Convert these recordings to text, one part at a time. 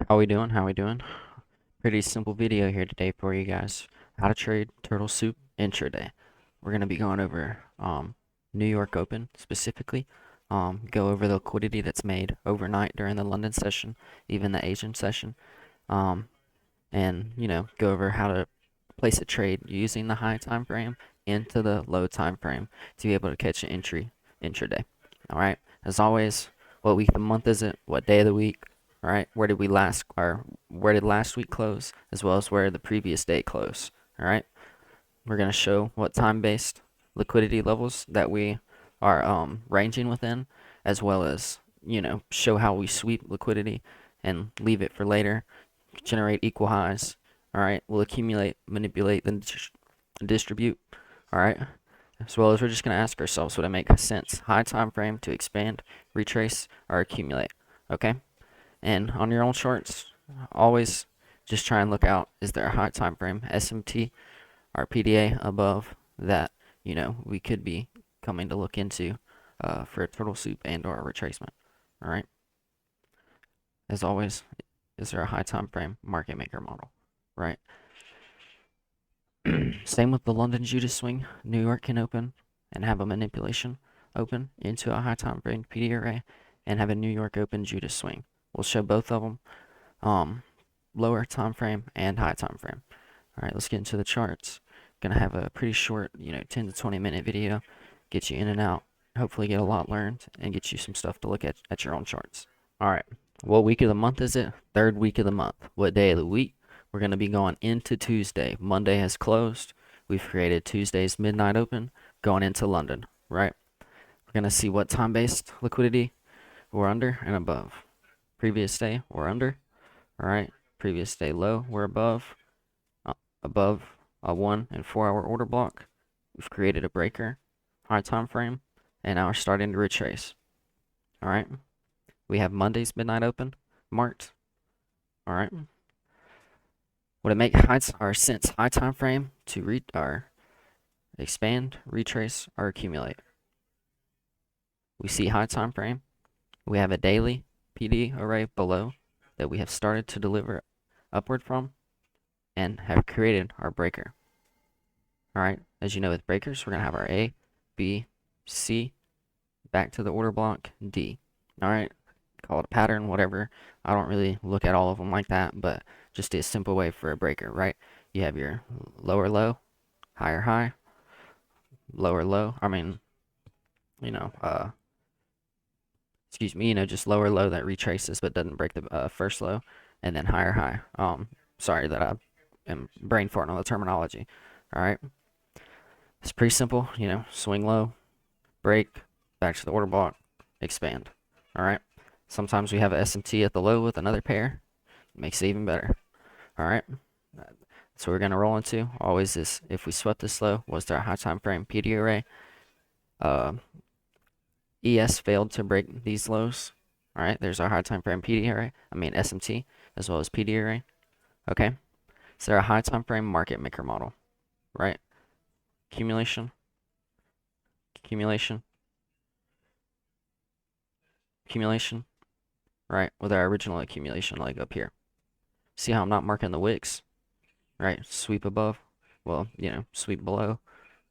How we doing? How we doing? Pretty simple video here today for you guys. How to trade turtle soup intraday. We're gonna be going over New York Open specifically. Go over the liquidity that's made overnight during the London session, even the Asian session. Um, and go over how to place a trade using the high time frame into the low time frame to be able to catch an entry intraday. All right. As always, what week of the month is it? What day of the week? All right. Where did last week close, as well as where the previous day closed? All right. We're gonna show what time-based liquidity levels that we are ranging within, as well as show how we sweep liquidity and leave it for later, generate equal highs. All right, we'll accumulate, manipulate, then distribute. All right, as well as we're just going to ask ourselves, would it make sense high time frame to expand, retrace, or accumulate? Okay, and on your own charts, always just try and look out, is there a high time frame SMT or PDA above that we could be coming to look into for a turtle soup and or a retracement. All right, as always, is there a high time frame market maker model? Right. Same with the London Judas swing. New York can open and have a manipulation open into a high time frame PD array and have a New York open Judas swing. We'll show both of them, um, lower time frame and high time frame. All right, let's get into the charts. Gonna have a pretty short, 10 to 20 minute video, get you in and out, hopefully get a lot learned and get you some stuff to look at your own charts. All right, what week of the month is it? Third week of the month. What day of the week? We're going to be going into Tuesday. Monday has closed. We've created Tuesday's midnight open going into London, right? We're going to see what time-based liquidity we're under and above. Previous day, we're under, all right? Previous day low, we're above. Above a 1 and 4 hour order block. We've created a breaker, high time frame, and now we're starting to retrace. All right? We have Monday's midnight open marked. All right? Would it make sense high time frame to expand, retrace, or accumulate? We see high time frame. We have a daily PD array below that we have started to deliver upward from and have created our breaker. All right, as you know, with breakers, we're going to have our A, B, C, back to the order block, D. All right, call it a pattern, whatever. I don't really look at all of them like that, but just a simple way for a breaker, right? You have your lower low, higher high, lower low. You know, uh, excuse me, just lower low that retraces but doesn't break the first low, and then higher high. Sorry that I am brain farting on the terminology. All right, it's pretty simple. Swing low, break, back to the order block, expand. All right. Sometimes we have a SMT at the low with another pair. It makes it even better. All right. So we're gonna roll into always is if we swept this low, was there a high time frame PD array? Uh, ES failed to break these lows. All right. There's our high time frame PD array. SMT as well as PD array. Okay. So they're a high time frame market maker model, right? Accumulation, accumulation, accumulation, right? With our original accumulation leg up here. See how I'm not marking the wicks, right? Sweep above, well, sweep below,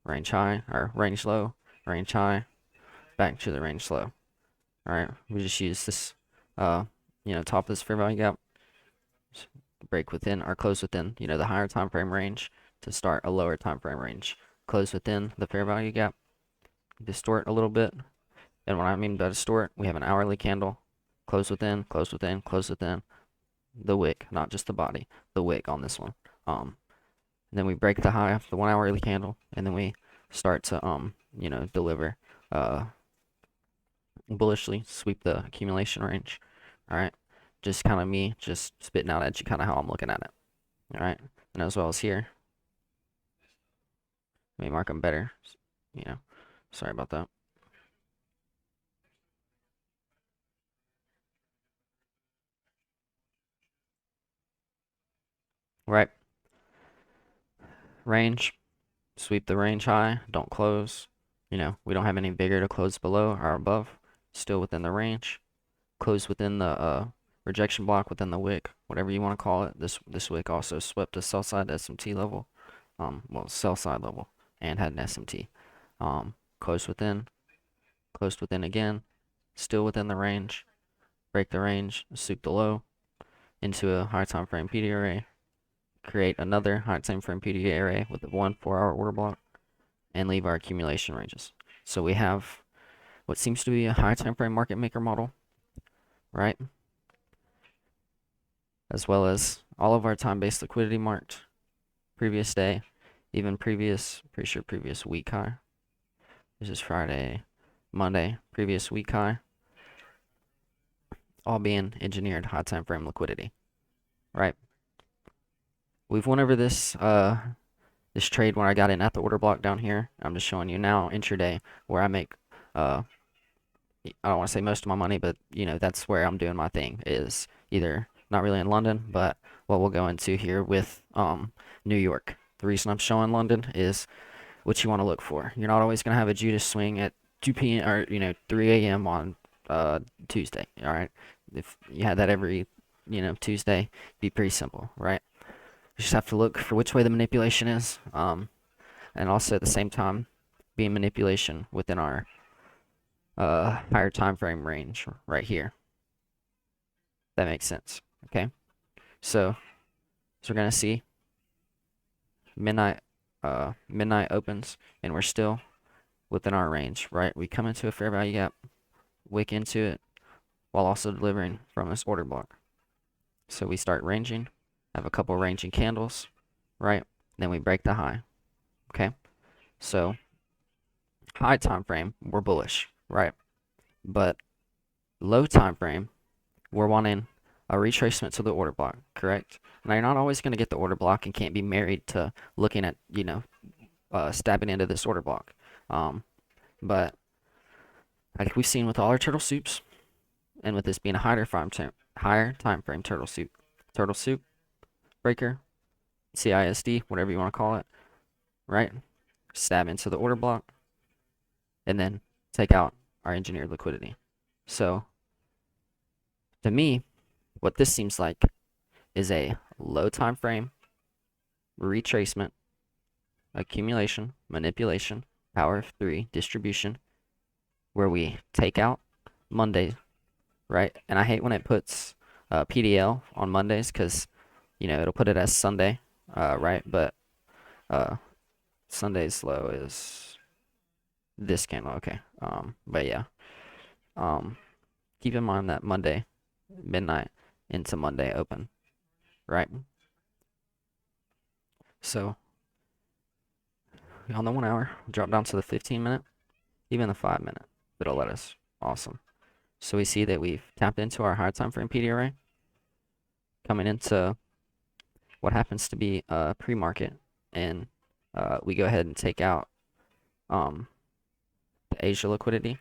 range high, or range low, range high, back to the range low. All right, we just use this, top of this fair value gap, break within or close within, the higher time frame range to start a lower time frame range. Close within the fair value gap, distort a little bit. And what I mean by distort, we have an hourly candle, close within, close within, close within, the wick, not just the body, the wick on this one. And then we break the high of the 1 hourly candle, and then we start to deliver bullishly, sweep the accumulation range. All right, just kind of me just spitting out at you kind of how I'm looking at it. All right, and as well as here, let me mark them better. Sorry about that. Right, range, sweep the range high, don't close. We don't have any bigger to close below or above, still within the range. Close within the rejection block within the wick, whatever you want to call it. This wick also swept the sell side SMT level, well, sell side level, and had an SMT. Closed within again, still within the range, break the range, soup the low into a high time frame PD array, create another high time frame PD array with one 4-hour order block, and leave our accumulation ranges. So we have what seems to be a high time frame market maker model, right? As well as all of our time-based liquidity marked, previous day, even previous, pretty sure previous week high. This is Friday, Monday, previous week high, all being engineered high time frame liquidity, right? We've went over this this trade when I got in at the order block down here. I'm just showing you now intraday where I make I don't want to say most of my money, but you know that's where I'm doing my thing, is either not really in London, but what we'll go into here with New York. The reason I'm showing London is what you want to look for. You're not always going to have a Judas swing at 2 p.m. or 3 a.m. on Tuesday. All right, if you had that every Tuesday, it'd be pretty simple, right? You just have to look for which way the manipulation is, and also at the same time, be manipulation within our higher time frame range right here. That makes sense. Okay, so we're gonna see midnight opens, and we're still within our range, right? We come into a fair value gap, wick into it, while also delivering from this order block. So we start ranging, have a couple ranging candles, right? Then we break the high. Okay, so high time frame, we're bullish, right? But low time frame, we're wanting a retracement to the order block, correct? Now you're not always going to get the order block and can't be married to looking at, stabbing into this order block. But like we've seen with all our turtle soups, and with this being a higher time frame turtle soup breaker, CISD, whatever you want to call it, right? Stab into the order block, and then take out our engineered liquidity. So to me, what this seems like is a low time frame retracement, accumulation, manipulation, power of 3 distribution, where we take out Monday, right? And I hate when it puts PDL on Mondays because it'll put it as Sunday, right? But Sunday's low is this candle, okay. But yeah, keep in mind that Monday midnight into Monday open, right? So on the 1 hour, drop down to the 15-minute, even the 5-minute. It'll let us. Awesome. So we see that we've tapped into our high time frame PD array, coming into what happens to be pre-market, and we go ahead and take out the Asia liquidity,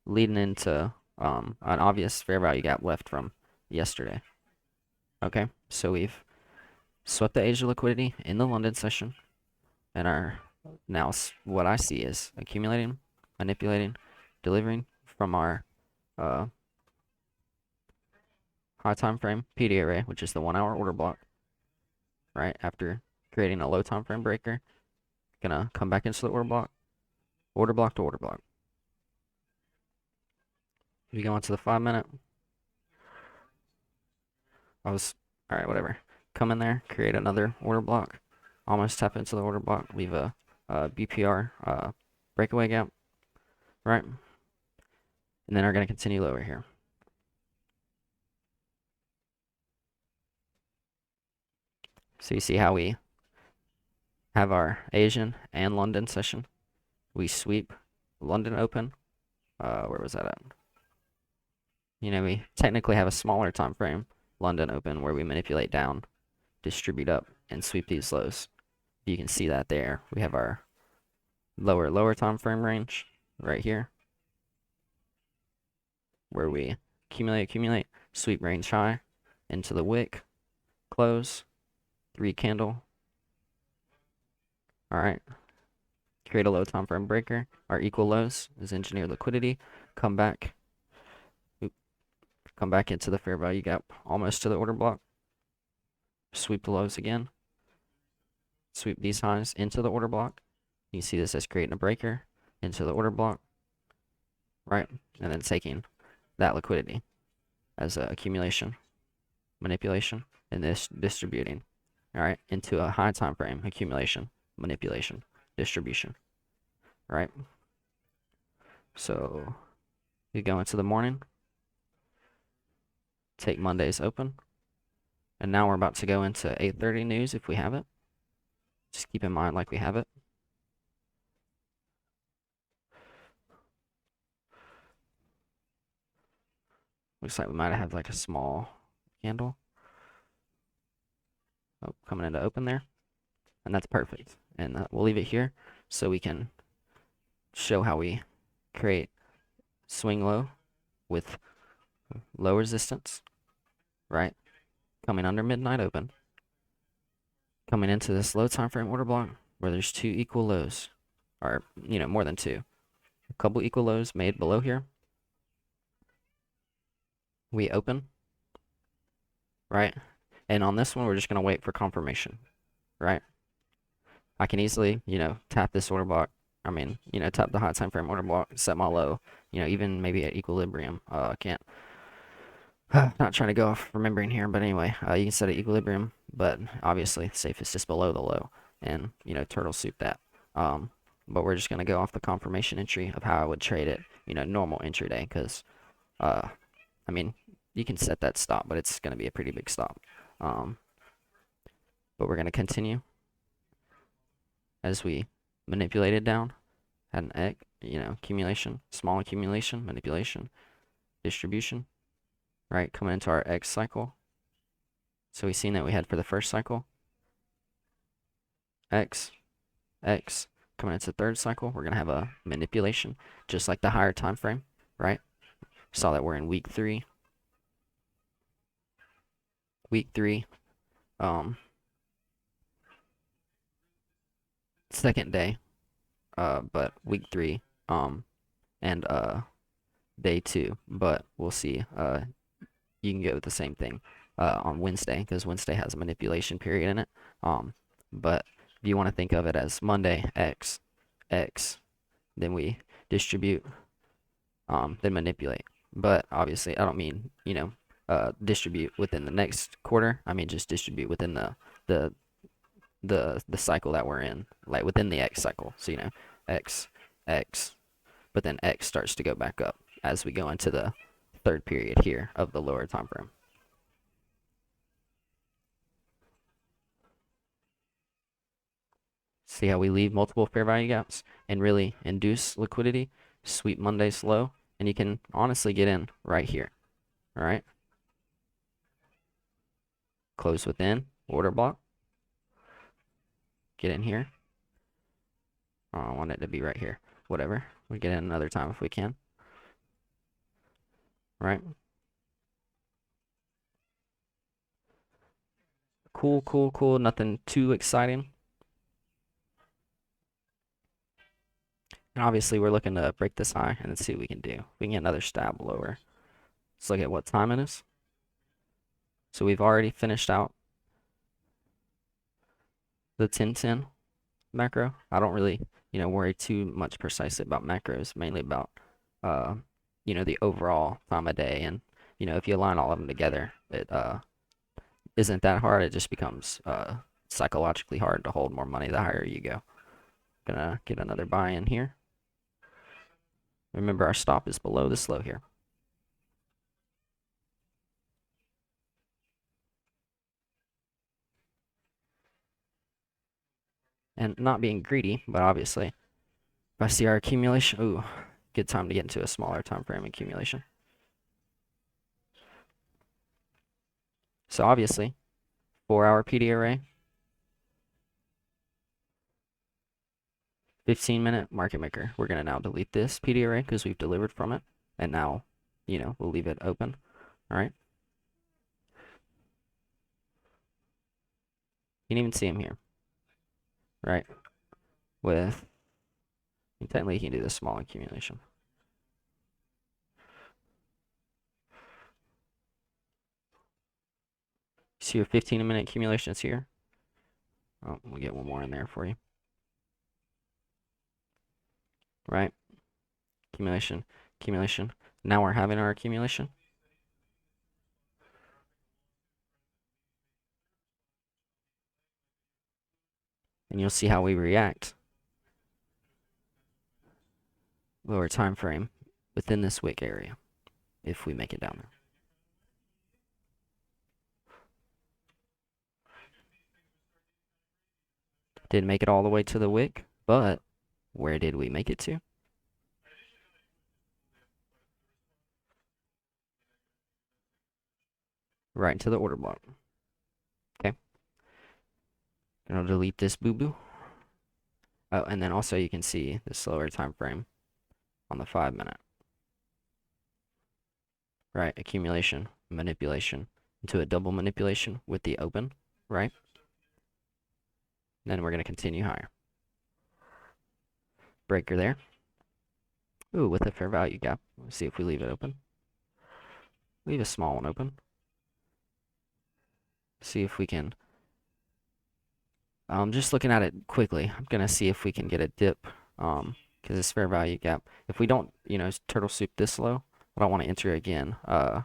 leading into an obvious fair value gap left from yesterday. Okay, so we've swept the Asia liquidity in the London session, and now what I see is accumulating, manipulating, delivering from our high time frame PD array, which is the 1 hour order block, right? After creating a low time frame breaker, gonna come back into the order block to order block. We go into the 5-minute. Alright, whatever. Come in there, create another order block, almost tap into the order block, leave a BPR breakaway gap, right? And then are going to continue lower here. So you see how we have our Asian and London session. We sweep London open. Where was that at? We technically have a smaller time frame, London open, where we manipulate down, distribute up, and sweep these lows. You can see that there. We have our lower time frame range right here, where we accumulate, sweep range high into the wick, close, 3 candle. All right. Create a low time frame breaker. Our equal lows is engineered liquidity. Come back. come back into the fair value gap almost to the order block, sweep the lows again, sweep these highs into the order block. You see this as creating a breaker into the order block, right? And then taking that liquidity as a accumulation, manipulation, and this distributing, all right, into a high time frame accumulation, manipulation, distribution, right? So you go into the morning, take Monday's open, and now we're about to go into 8:30 news if we have it. Just keep in mind like we have it. Looks like we might have like a small candle. Oh, coming into open there. And that's perfect. And we'll leave it here so we can show how we create swing low with low resistance, right? Coming under midnight open. Coming into this low time frame order block where there's two equal lows, or, more than two. A couple equal lows made below here. We open, right? And on this one, we're just going to wait for confirmation, right? I can easily, tap this order block. I mean, tap the high time frame order block, set my low, even maybe at equilibrium. Can't, not trying to go off remembering here, but anyway, you can set at equilibrium, but obviously safest is below the low and, turtle soup that. But we're just going to go off the confirmation entry of how I would trade it, normal intraday, because, I mean, you can set that stop, but it's going to be a pretty big stop. But we're going to continue as we manipulate it down, had an egg, accumulation, small accumulation, manipulation, distribution, right? Coming into our X cycle. So we've seen that we had for the first cycle, X, X. Coming into the third cycle, we're going to have a manipulation, just like the higher time frame, right? Saw that we're in week 3. Week 3, second day, but week 3, and day 2, but we'll see. You can go with the same thing on Wednesday because Wednesday has a manipulation period in it. But if you want to think of it as Monday X, X, then we distribute, then manipulate. But obviously, I don't mean distribute within the next quarter. I mean just distribute within the cycle that we're in, like within the X cycle. So X, X, but then X starts to go back up as we go into the third period here of the lower time frame. See how we leave multiple fair value gaps and really induce liquidity, sweep Monday's low, and you can honestly get in right here. All right. Close within order block. Get in here. Oh, I want it to be right here. Whatever. We get in another time if we can. Right. Cool, cool, cool. Nothing too exciting. And obviously, we're looking to break this high and then see what we can do. We can get another stab lower. Let's look at what time it is. So we've already finished out the 10-10 macro. I don't really, worry too much precisely about macros, mainly about, the overall time of day. And, if you align all of them together, it isn't that hard. It just becomes psychologically hard to hold more money the higher you go. Gonna get another buy in here. Remember, our stop is below this low here. And not being greedy, but obviously, if I see our accumulation, ooh, good time to get into a smaller time frame accumulation. So obviously, 4-hour PD array, 15-minute market maker. We're going to now delete this PD array because we've delivered from it. And now, we'll leave it open. All right. You can even see them here. Right. With, technically you can do this small accumulation. See your 15-minute accumulations here. Oh, we'll get one more in there for you. Right? Accumulation, accumulation. Now we're having our accumulation. And you'll see how we react. Lower time frame within this wick area if we make it down there. Didn't make it all the way to the wick, but where did we make it to? Right into the order block. Okay. Gonna delete this boo-boo. Oh, and then also you can see the slower time frame on the 5-minute. Right, accumulation, manipulation into a double manipulation with the open, right? Then we're gonna continue higher. Breaker there. Ooh, with a fair value gap. Let's see if we leave it open. Leave a small one open. See if we can. Just looking at it quickly, I'm gonna see if we can get a dip. Because it's fair value gap. If we don't, turtle soup this low, I don't want to enter again. I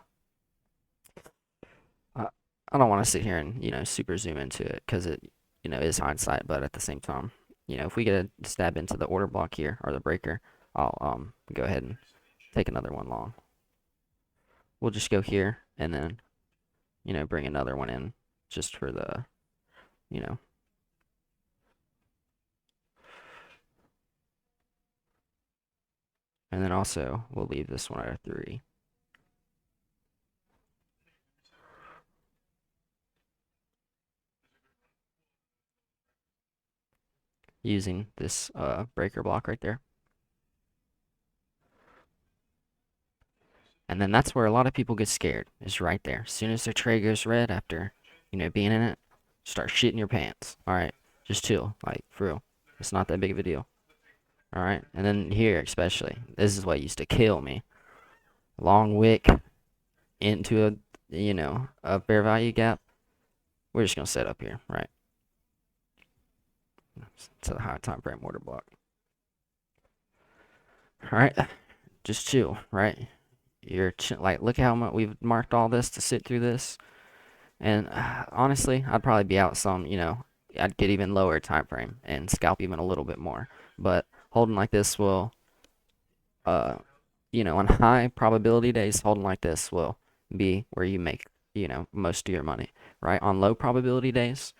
don't want to sit here and super zoom into it because it is hindsight, but at the same time, if we get a stab into the order block here or the breaker, I'll go ahead and take another one long. We'll just go here and then bring another one in just for the and then also we'll leave this one at a 3. Using this breaker block right there. And then that's where a lot of people get scared, is right there. As soon as their tray goes red after, being in it, start shitting your pants. Alright, just chill, like, for real. It's not that big of a deal. Alright, and then here especially, this is what used to kill me. Long wick into a fair value gap. We're just gonna set up here, right? To the high time frame order block. Alright, just chill, right? You're like, look how much we've marked all this to sit through this. And honestly, I'd probably be out some, I'd get even lower time frame and scalp even a little bit more. But holding like this will, uh, on high probability days, holding like this will be where you make, most of your money, right? On low probability days,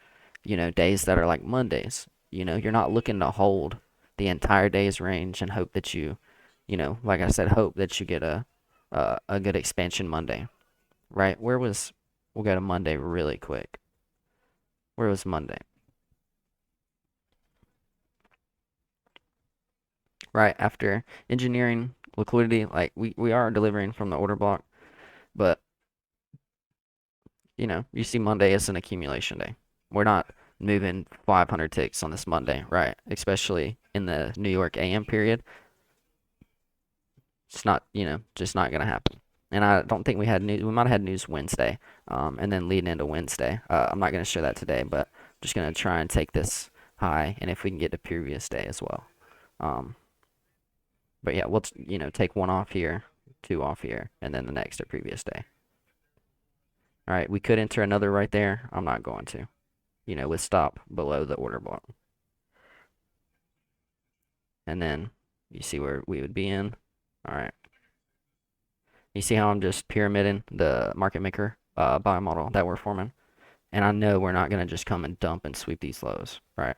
days that are like Mondays, you're not looking to hold the entire day's range and hope that like I said, hope that you get a good expansion Monday, right? We'll go to Monday really quick. Where was Monday? Right after engineering liquidity, like we are delivering from the order block, but you see Monday is an accumulation day. We're not moving 500 ticks on this Monday, right? Especially in the New York AM period. It's not, just not gonna happen. And I don't think we had news. We might have had news Wednesday, and then leading into Wednesday. I'm not gonna show that today, but I'm just gonna try and take this high, and if we can get to previous day as well. Um, but yeah, we'll take one off here, two off here, and then the next to previous day. All right, we could enter another right there. I'm not going to, with stop below the order block. And then you see where we would be in. All right. You see how I'm just pyramiding the market maker buy model that we're forming? And I know we're not going to just come and dump and sweep these lows, right?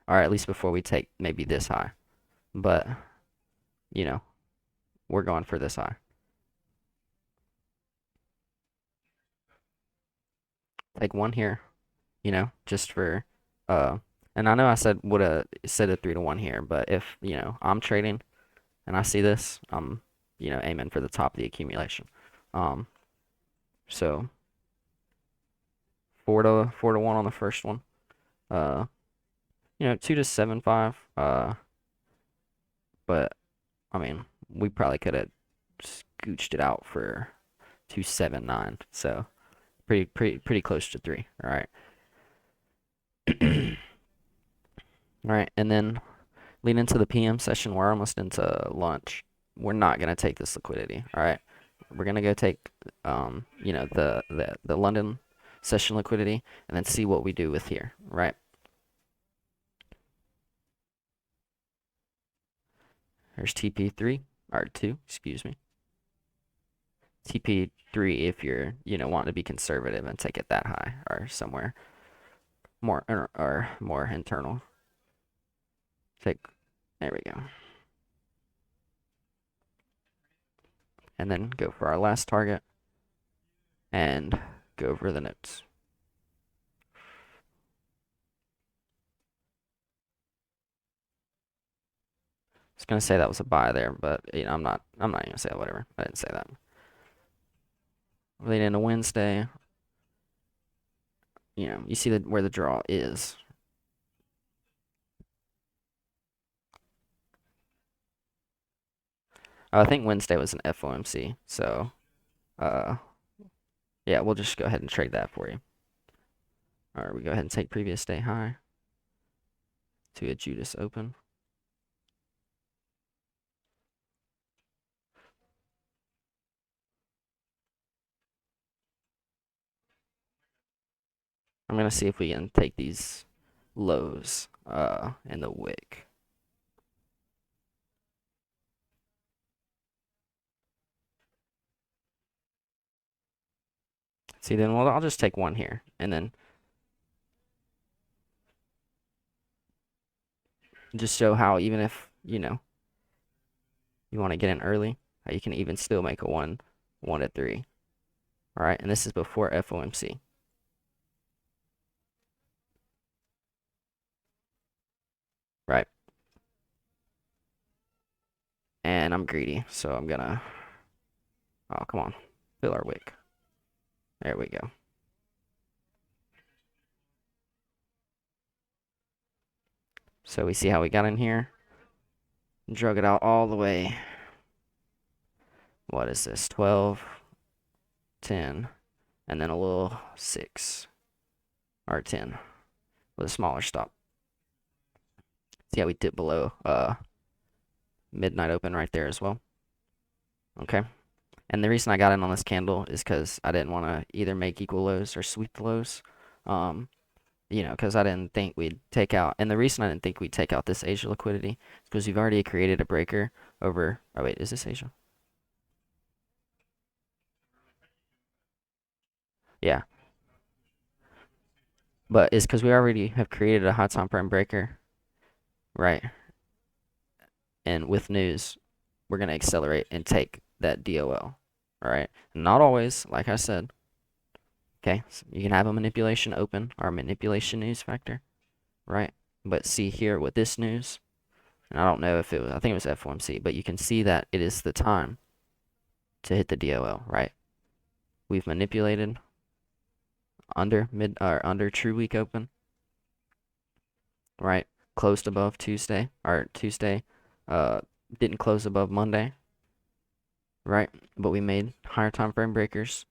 Or at least before we take maybe this high. But, we're going for this high. Take one here, just for, and I know I said would have said a 3-to-1 here, but if, I'm trading and I see this, I'm, aiming for the top of the accumulation. So 4-to-1 on the first one. 2-to-7.5. But I mean, we probably could have scooched it out for 2.79. So Pretty close to 3. All right. All right, and then leading into the PM session, we're almost into lunch. We're not gonna take this liquidity. All right, we're gonna go take the London session liquidity and then see what we do with here. Right. There's TP3 or 2, excuse me. TP3 if you're wanting to be conservative and take it that high or somewhere or more internal. Take there we go. And then go for our last target and go over the notes. I was gonna say that was a buy there, but I'm not even gonna say that, whatever. I didn't say that. Leading into Wednesday, you see where the draw is. Oh, I think Wednesday was an FOMC, so uh yeah, we'll just go ahead and trade that for you. All right, we go ahead and take previous day high to a Judas open. I'm gonna see if we can take these lows in the wick. See, then I'll just take one here and then just show how even if you want to get in early, how you can even still make a 1 to 3. All right, and this is before FOMC. Right. And I'm greedy, so I'm gonna, oh, come on, fill our wick. There we go. So we see how we got in here. Drug it out all the way. What is this? 12, 10, and then a little 6 or 10 with a smaller stop. See how we dip below midnight open right there as well. Okay. And the reason I got in on this candle is because I didn't want to either make equal lows or sweep the lows. Because I didn't think we'd take out, and the reason I didn't think we'd take out this Asia liquidity is because we've already created a breaker over, oh wait, is this Asia? Yeah, but it's because we already have created a high time frame breaker, right? And with news, we're going to accelerate and take that DOL, all right? Not always, like I said, okay? So you can have a manipulation open or manipulation news factor, right? But see here with this news, and I don't know if it was, I think it was FOMC, but you can see that it is the time to hit the DOL, right? We've manipulated under true week open, right? Closed above Tuesday, or Tuesday, didn't close above Monday, right? But we made higher time frame breakers,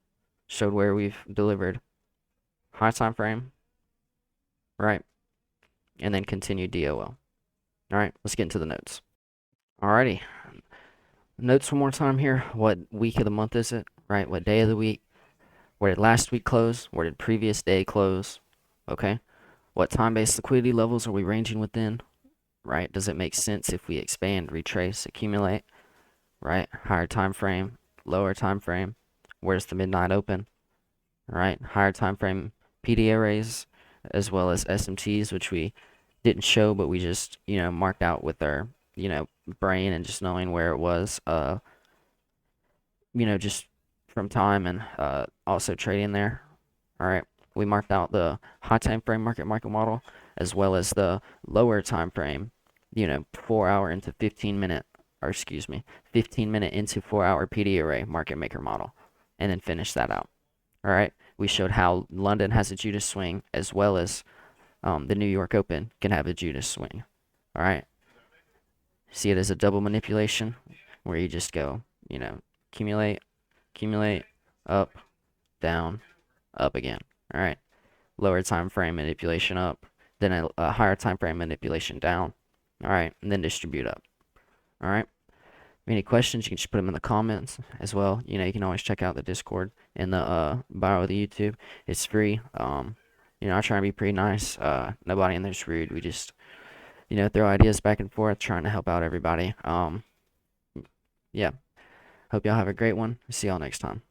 showed where we've delivered high time frame, right? And then continued DOL. All right, let's get into the notes. Alrighty, notes one more time here. What week of the month is it? Right? What day of the week? Where did last week close? Where did previous day close? Okay. What time-based liquidity levels are we ranging within? Right? Does it make sense if we expand, retrace, accumulate? Right? Higher time frame, lower time frame. Where's the midnight open? Right? Higher time frame PD arrays as well as SMTs, which we didn't show, but we just marked out with our brain and just knowing where it was. Just from time and also trading there. All right, we marked out the high time frame market model as well as the lower time frame, 4 hour into 15 minute, or excuse me, 15 minute into 4 hour PD array market maker model, and then finish that out. All right, we showed how London has a Judas swing as well as the New York Open can have a Judas swing. All right, see it as a double manipulation where you just go, accumulate, accumulate, up, down, up again. All right. Lower time frame manipulation up, then a higher time frame manipulation down. All right, and then distribute up. All right. Any questions, you can just put them in the comments as well. You can always check out the Discord in the bio of the YouTube. It's free. I try to be pretty nice. Nobody in there's rude. We just, throw ideas back and forth, trying to help out everybody. Yeah. Hope y'all have a great one. See y'all next time.